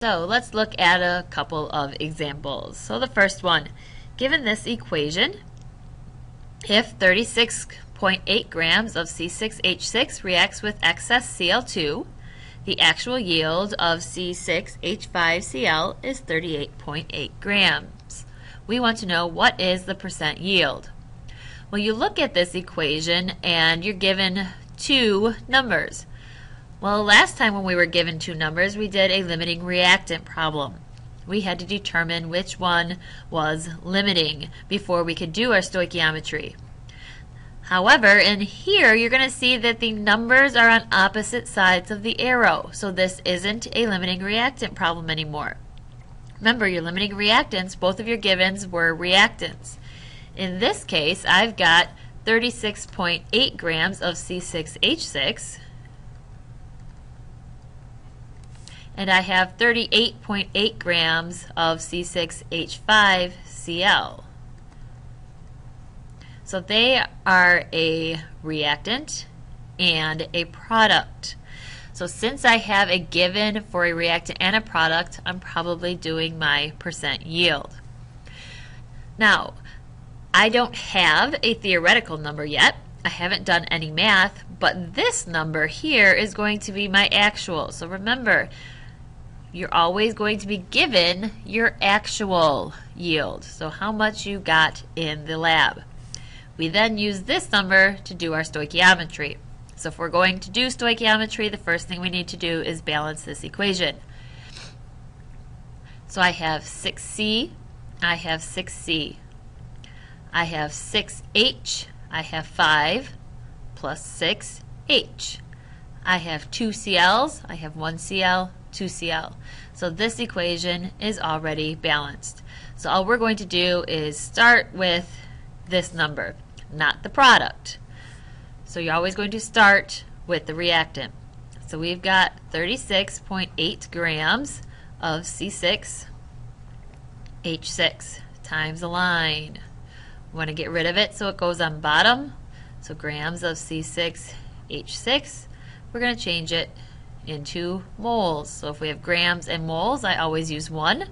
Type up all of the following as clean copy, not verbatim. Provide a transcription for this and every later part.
So let's look at a couple of examples. So the first one, given this equation, if 36.8 grams of C6H6 reacts with excess Cl2, the actual yield of C6H5Cl is 38.8 grams. We want to know what is the percent yield. Well, you look at this equation and you're given two numbers. Well, last time when we were given two numbers, we did a limiting reactant problem. We had to determine which one was limiting before we could do our stoichiometry. However, in here, you're going to see that the numbers are on opposite sides of the arrow, so this isn't a limiting reactant problem anymore. Remember, your limiting reactants, both of your givens were reactants. In this case, I've got 36.8 grams of C6H6, and I have 38.8 grams of C6H5Cl. So they are a reactant and a product. So since I have a given for a reactant and a product, I'm probably doing my percent yield. Now, I don't have a theoretical number yet. I haven't done any math, but this number here is going to be my actual. So remember, you're always going to be given your actual yield, so how much you got in the lab. We then use this number to do our stoichiometry. So if we're going to do stoichiometry, the first thing we need to do is balance this equation. So I have 6C, I have 6C. I have 6H, I have 5 plus 6H. I have 2 CLs, I have 1 CL, 2 CL. So this equation is already balanced. So all we're going to do is start with this number, not the product. So you're always going to start with the reactant. So we've got 36.8 grams of C6H6 times a line. We want to get rid of it so it goes on bottom. So grams of C6H6, we're going to change it into moles. So if we have grams and moles, I always use 1.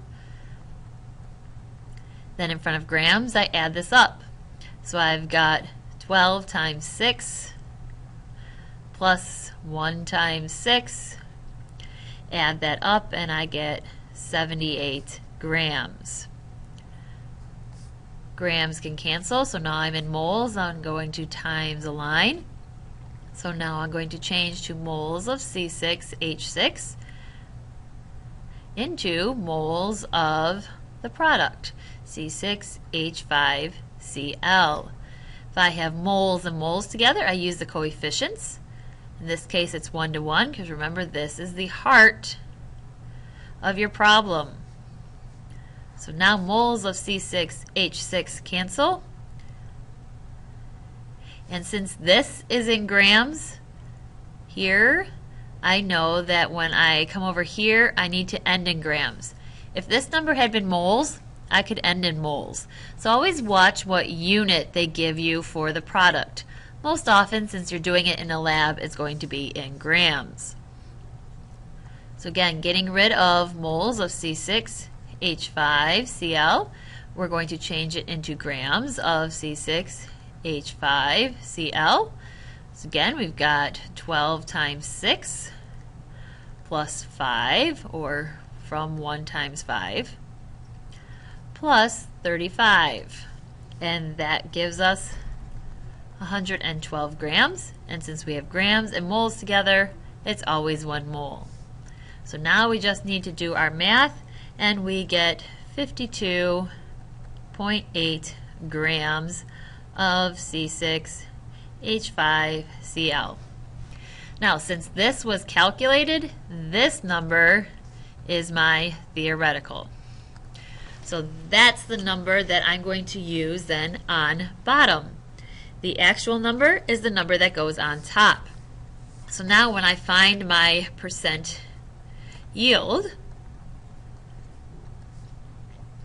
Then in front of grams, I add this up. So I've got 12 times 6 plus 1 times 6. Add that up and I get 78 grams. Grams can cancel, so now I'm in moles. I'm going to times a line. So now I'm going to change to moles of C6H6 into moles of the product, C6H5Cl. If I have moles and moles together, I use the coefficients. In this case, it's 1 to 1, because remember, this is the heart of your problem. So now moles of C6H6 cancel. And since this is in grams here, I know that when I come over here, I need to end in grams. If this number had been moles, I could end in moles. So always watch what unit they give you for the product. Most often, since you're doing it in a lab, it's going to be in grams. So again, getting rid of moles of C6H5Cl, we're going to change it into grams of C6H5Cl. So again, we've got 12 times 6 plus 5, or from 1 times 5, plus 35. And that gives us 112 grams. And since we have grams and moles together, it's always 1 mole. So now we just need to do our math, and we get 52.8 grams of C6H5Cl. Now, since this was calculated, this number is my theoretical. So that's the number that I'm going to use then on bottom. The actual number is the number that goes on top. So now when I find my percent yield,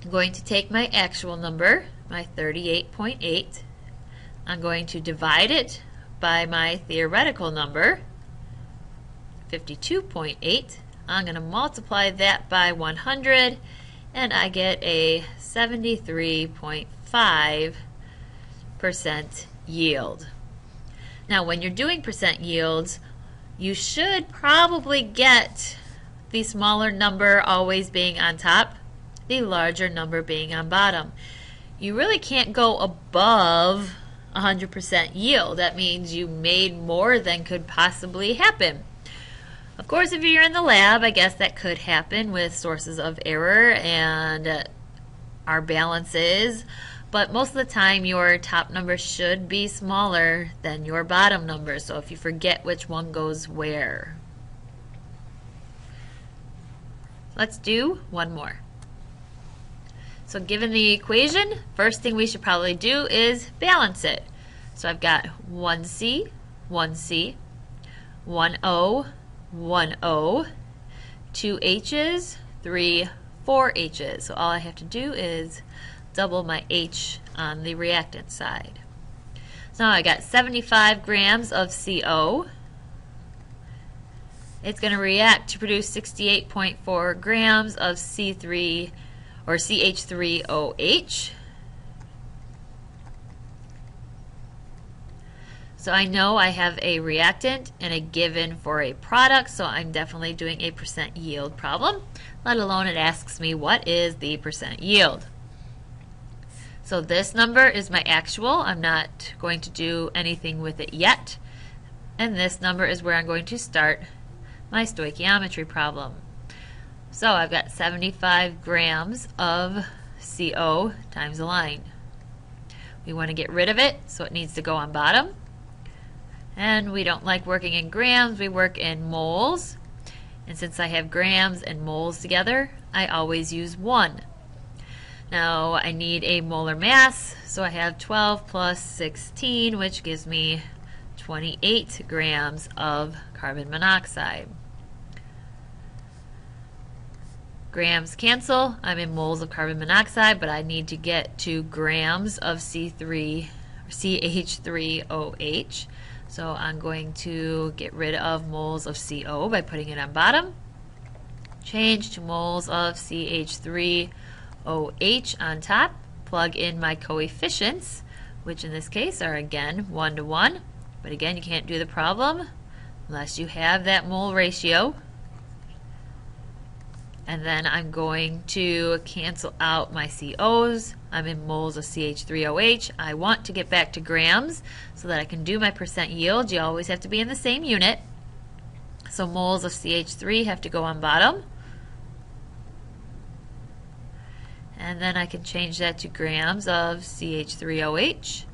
I'm going to take my actual number, my 38.8, I'm going to divide it by my theoretical number, 52.8. I'm going to multiply that by 100, and I get a 73.5% yield. Now, when you're doing percent yields, you should probably get the smaller number always being on top, the larger number being on bottom. You really can't go above 100% yield. That means you made more than could possibly happen. Of course, if you're in the lab, I guess that could happen with sources of error and our balances, but most of the time your top number should be smaller than your bottom number, so if you forget which one goes where. Let's do one more. So given the equation, first thing we should probably do is balance it. So I've got 1C, 1C, 1O, 1O, 2 H's, 3, 4 H's. So all I have to do is double my H on the reactant side. So now I got 75 grams of CO. It's going to react to produce 68.4 grams of C3 or CH3OH. So I know I have a reactant and a given for a product, so I'm definitely doing a percent yield problem, let alone it asks me what is the percent yield. So this number is my actual. I'm not going to do anything with it yet. And this number is where I'm going to start my stoichiometry problem. So I've got 75 grams of CO times a line. We want to get rid of it, so it needs to go on bottom. And we don't like working in grams, we work in moles. And since I have grams and moles together, I always use 1. Now I need a molar mass, so I have 12 plus 16, which gives me 28 grams of carbon monoxide. Grams cancel. I'm in moles of carbon monoxide, but I need to get to grams of CH3OH. So I'm going to get rid of moles of CO by putting it on bottom. Change to moles of CH3OH on top. Plug in my coefficients, which in this case are again 1 to 1. But again, you can't do the problem unless you have that mole ratio. And then I'm going to cancel out my COs. I'm in moles of CH3OH. I want to get back to grams so that I can do my percent yield. You always have to be in the same unit. So moles of CH3 have to go on bottom. And then I can change that to grams of CH3OH.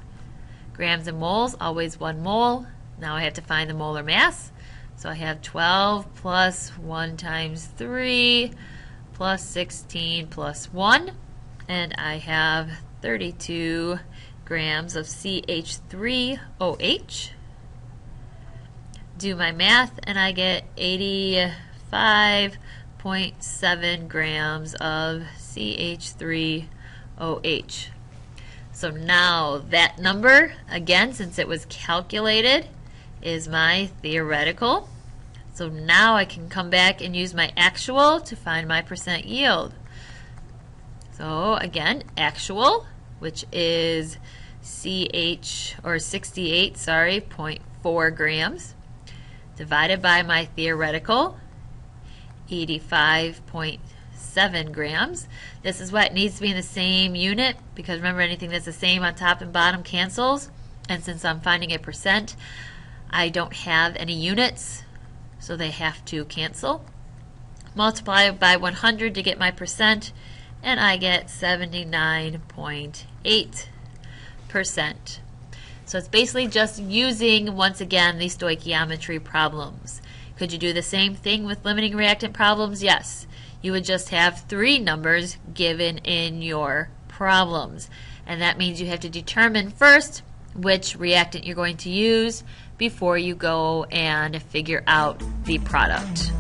Grams and moles, always 1 mole. Now I have to find the molar mass. So I have 12 plus 1 times 3 plus 16 plus 1. And I have 32 grams of CH3OH. Do my math and I get 85.7 grams of CH3OH. So now that number, again, since it was calculated, is my theoretical. So now I can come back and use my actual to find my percent yield. So again, actual, which is 68.4 grams, divided by my theoretical, 85.7 grams. This is what needs to be in the same unit, because remember, anything that's the same on top and bottom cancels. And since I'm finding a percent, I don't have any units, so they have to cancel. Multiply by 100 to get my percent, and I get 79.8%. So it's basically just using, once again, the stoichiometry problems. Could you do the same thing with limiting reactant problems? Yes. You would just have 3 numbers given in your problems. And that means you have to determine first which reactant you're going to use before you go and figure out the product.